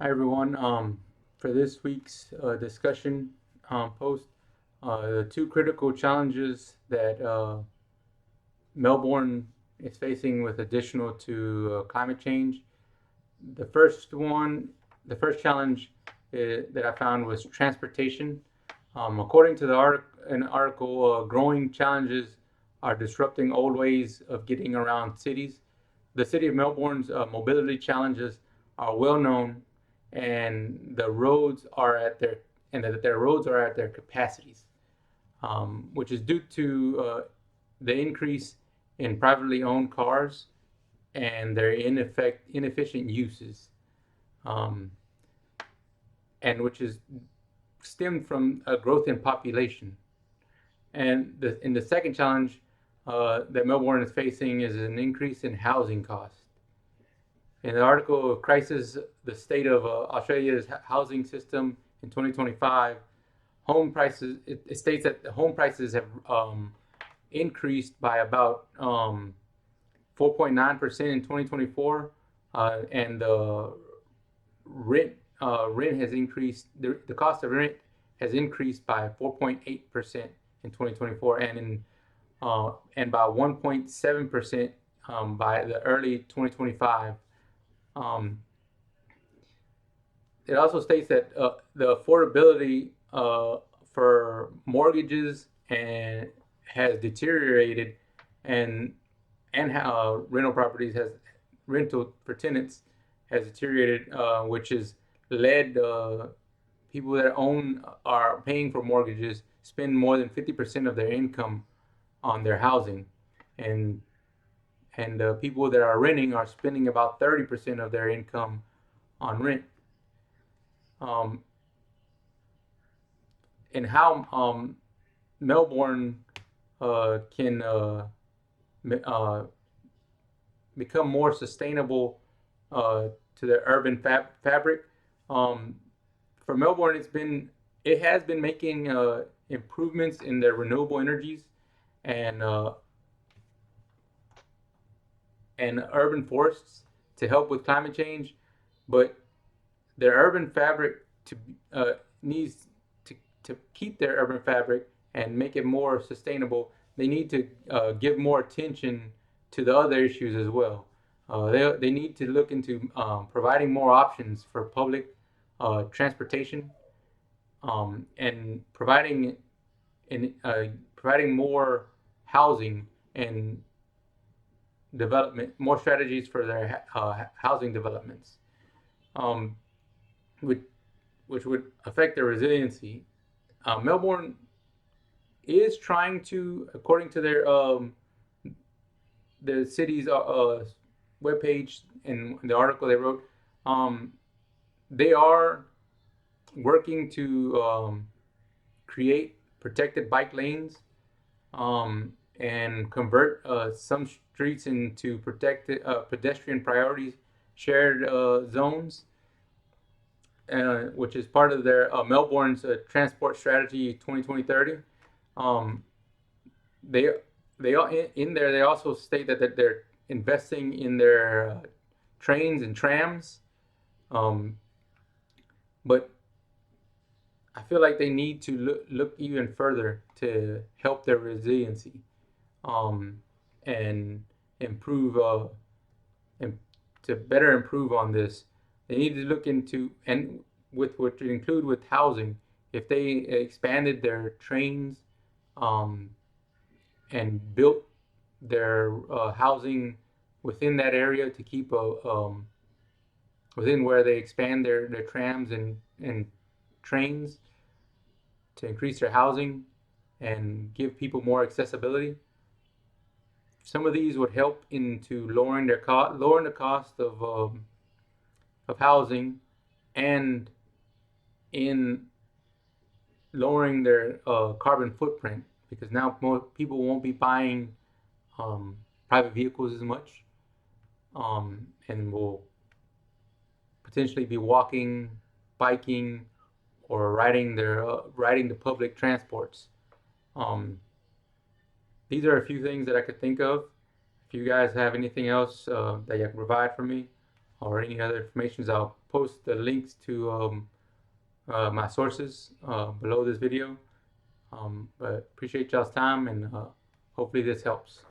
Hi everyone. For this week's discussion post, the two critical challenges that Melbourne is facing with additional to climate change. The first one, the first challenge that I found was transportation. According to an article, growing challenges are disrupting old ways of getting around cities. The city of Melbourne's mobility challenges are well known, and the roads are at their and that their roads are at their capacities, which is due to the increase in privately owned cars and their inefficient uses, um, and which is stemmed from a growth in population. And in the second challenge that Melbourne is facing is an increase in housing costs. In the article "Crisis: The State of Australia's Housing System in 2025," home prices it states that the home prices have increased by about 4.9% in 2024, and the rent has increased. The cost of rent has increased by 4.8% in 2024, and by 1.7% by the early 2025. Um, it also states that the affordability for mortgages and has deteriorated, and rental properties has rental for tenants has deteriorated, which has led people that own are paying for mortgages spend more than 50% of their income on their housing, and people that are renting are spending about 30% of their income on rent. Um, and how Melbourne can uh, become more sustainable to the urban fabric. Um, for Melbourne, it has been making improvements in their renewable energies and uh, and urban forests to help with climate change, but their urban fabric uh, needs to keep their urban fabric and make it more sustainable. They need to give more attention to the other issues as well. They need to look into providing more options for public transportation, and providing more housing and development, more strategies for their housing developments, um, which, which would affect their resiliency. Melbourne is trying to, according to the city's webpage and the article they wrote, um, they are working to create protected bike lanes, and convert some streets into protected pedestrian priorities shared zones, which is part of their Melbourne's Transport Strategy 2020-30. Um, they in there they also state that they're investing in their trains and trams, um, but I feel like they need to look even further to help their resiliency, um, and improve and to better improve on this. They need to look into, and with what to include with housing, if they expanded their trains, um, and built their housing within that area to keep within where they expand their trams and trains to increase their housing and give people more accessibility. Some of these would help into lowering the cost of housing, and in lowering their carbon footprint, because now more people won't be buying um, private vehicles as much, and will potentially be walking, biking, or riding the public transports. Um, these are a few things that I could think of. If you guys have anything else that you can provide for me, or any other information, I'll post the links to my sources below this video. But appreciate y'all's time, and hopefully this helps.